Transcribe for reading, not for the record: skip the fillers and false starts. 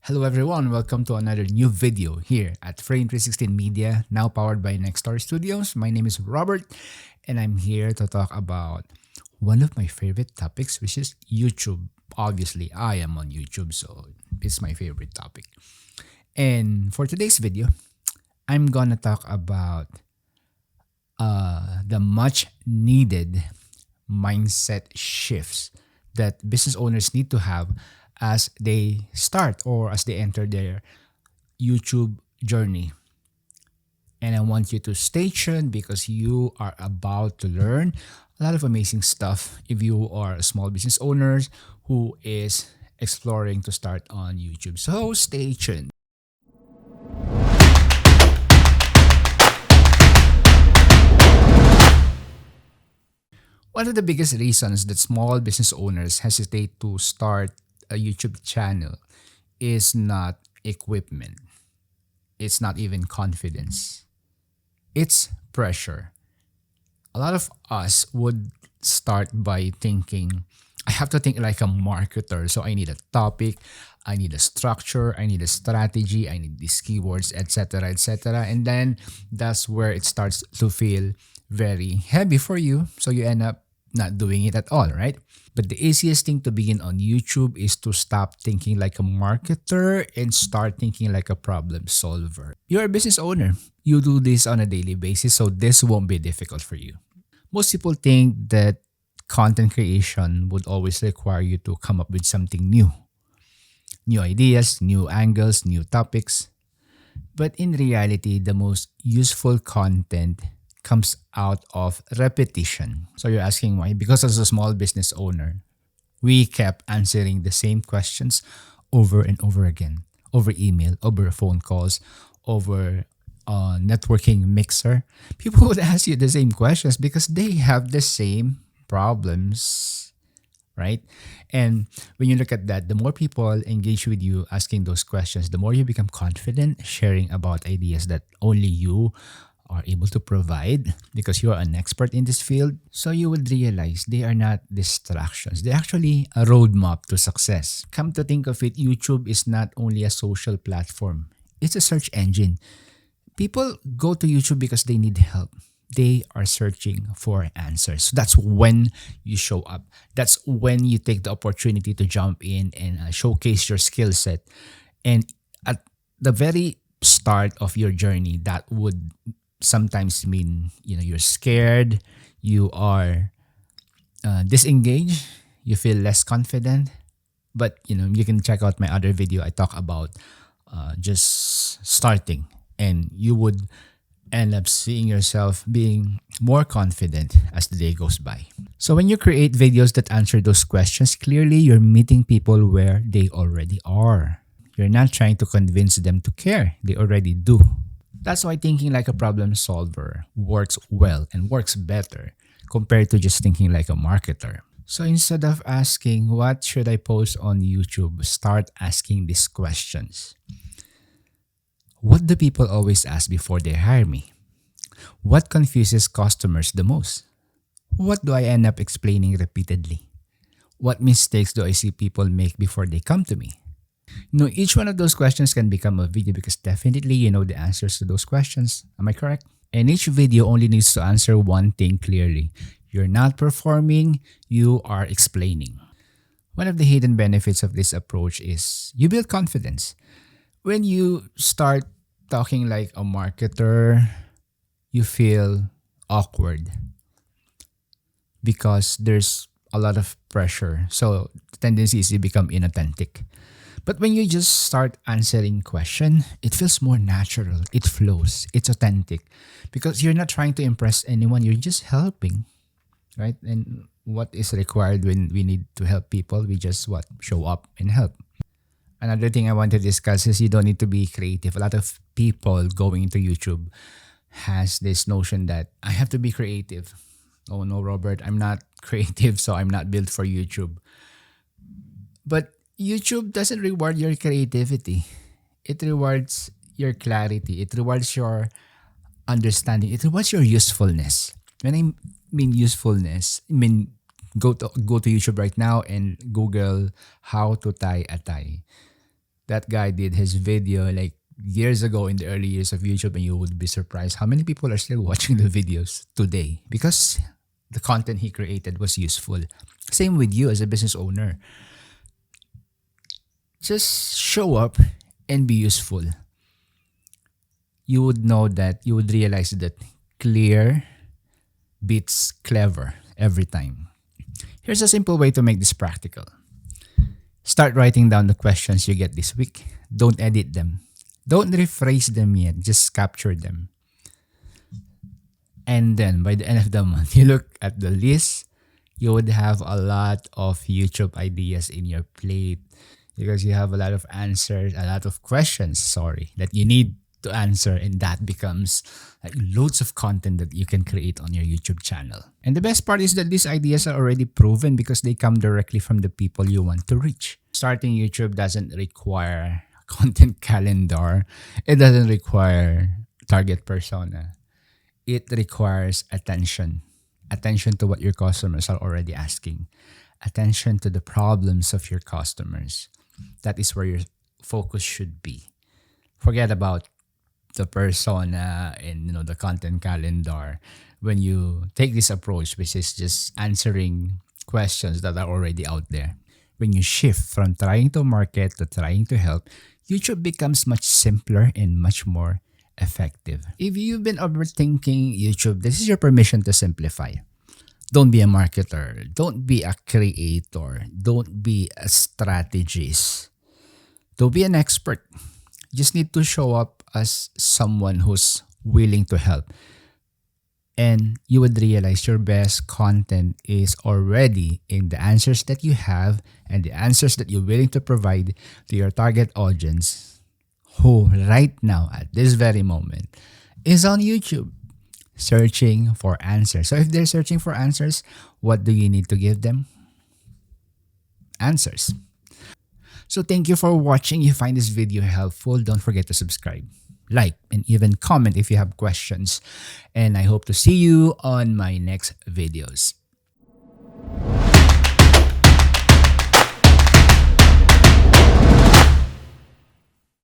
Hello everyone, welcome to another new video here at Frame 316 Media, now powered by NxtStory Studios. My name is Robert and I'm here to talk about one of my favorite topics, which is YouTube. Obviously, I am on YouTube, so it's my favorite topic. And for today's video, I'm gonna talk about the much needed mindset shifts that business owners need to have as they start or as they enter their YouTube journey. And I want you to stay tuned because you are about to learn a lot of amazing stuff if you are a small business owner who is exploring to start on YouTube. So stay tuned. One of the biggest reasons that small business owners hesitate to start a YouTube channel is not equipment. It's not even confidence. It's pressure. A lot of us would start by thinking, I have to think like a marketer. So I need a topic, I need a structure, I need a strategy, I need these keywords, etc., etc. And then that's where it starts to feel very heavy for you. So you end up not doing it at all, right? But the easiest thing to begin on YouTube is to stop thinking like a marketer and start thinking like a problem solver. You're a business owner. You do this on a daily basis, so this won't be difficult for you. Most people think that content creation would always require you to come up with something new ideas, new angles, new topics. But in reality, the most useful content comes out of repetition. So you're asking why? Because as a small business owner, we kept answering the same questions over and over again, over email, over phone calls, over networking mixer. People would ask you the same questions because they have the same problems, right? And when you look at that, the more people engage with you asking those questions, the more you become confident sharing about ideas that only you are able to provide because you're an expert in this field. So you would realize they are not distractions. They're actually a roadmap to success. Come to think of it, YouTube is not only a social platform, it's a search engine. People go to YouTube because they need help. They are searching for answers. So that's when you show up. That's when you take the opportunity to jump in and showcase your skill set. And at the very start of your journey, that would sometimes mean you're scared, you are disengaged, you feel less confident. But you can check out my other video. I talk about just starting, and you would end up seeing yourself being more confident as the day goes by. So when you create videos that answer those questions, clearly you're meeting people where they already are. You're not trying to convince them to care. They already do. That's why thinking like a problem solver works well and works better compared to just thinking like a marketer. So instead of asking, what should I post on YouTube? Start asking these questions. What do people always ask before they hire me? What confuses customers the most? What do I end up explaining repeatedly? What mistakes do I see people make before they come to me? Each one of those questions can become a video because definitely you know the answers to those questions. Am I correct? And each video only needs to answer one thing clearly. You're not performing, you are explaining. One of the hidden benefits of this approach is you build confidence. When you start talking like a marketer, you feel awkward because there's a lot of pressure. So the tendency is you become inauthentic. But when you just start answering question, it feels more natural. It flows. It's authentic because you're not trying to impress anyone. You're just helping, right? And what is required when we need to help people? We just show up and help. Another thing I want to discuss is you don't need to be creative. A lot of people going into YouTube has this notion that I have to be creative. Oh no, Robert, I'm not creative, so I'm not built for YouTube. But YouTube doesn't reward your creativity. It rewards your clarity. It rewards your understanding. It rewards your usefulness. When I mean usefulness, I mean go to YouTube right now and Google how to tie a tie. That guy did his video like years ago in the early years of YouTube, and you would be surprised how many people are still watching the videos today because the content he created was useful. Same with you as a business owner. Just show up and be useful. You would realize that clear beats clever every time. Here's a simple way to make this practical. Start writing down the questions you get this week. Don't edit them. Don't rephrase them yet, just capture them. And then by the end of the month, you look at the list, you would have a lot of YouTube ideas in your plate because you have a lot of answers, a lot of questions, sorry, that you need to answer, and that becomes like loads of content that you can create on your YouTube channel. And the best part is that these ideas are already proven because they come directly from the people you want to reach. Starting YouTube doesn't require a content calendar. It doesn't require target persona. It requires attention. Attention to what your customers are already asking. Attention to the problems of your customers. That is where your focus should be. Forget about the persona and the content calendar. When you take this approach, which is just answering questions that are already out there, when you shift from trying to market to trying to help, YouTube becomes much simpler and much more effective. If you've been overthinking YouTube, this is your permission to simplify. Don't be a marketer. Don't be a creator. Don't be a strategist. Don't be an expert. You just need to show up as someone who's willing to help. And you would realize your best content is already in the answers that you have and the answers that you're willing to provide to your target audience, who right now at this very moment is on YouTube searching for answers. So if they're searching for answers, what do you need to give them? Answers. So thank you for watching. If you find this video helpful, don't forget to subscribe, like, and even comment if you have questions. And I hope to see you on my next videos.